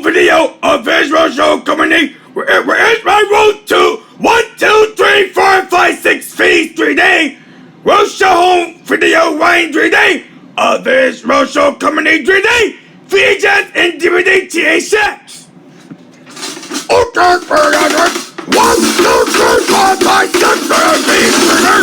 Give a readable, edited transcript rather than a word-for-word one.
video of his roadshow company. Where's my road to 1, 2, 3, 4, 5, 6 feet 3D? Roadshow home video wine 3D of his roadshow company 3D. VHS and DVD THX. Okay, 1, 2, 3, 4, 5, 6 7 8 9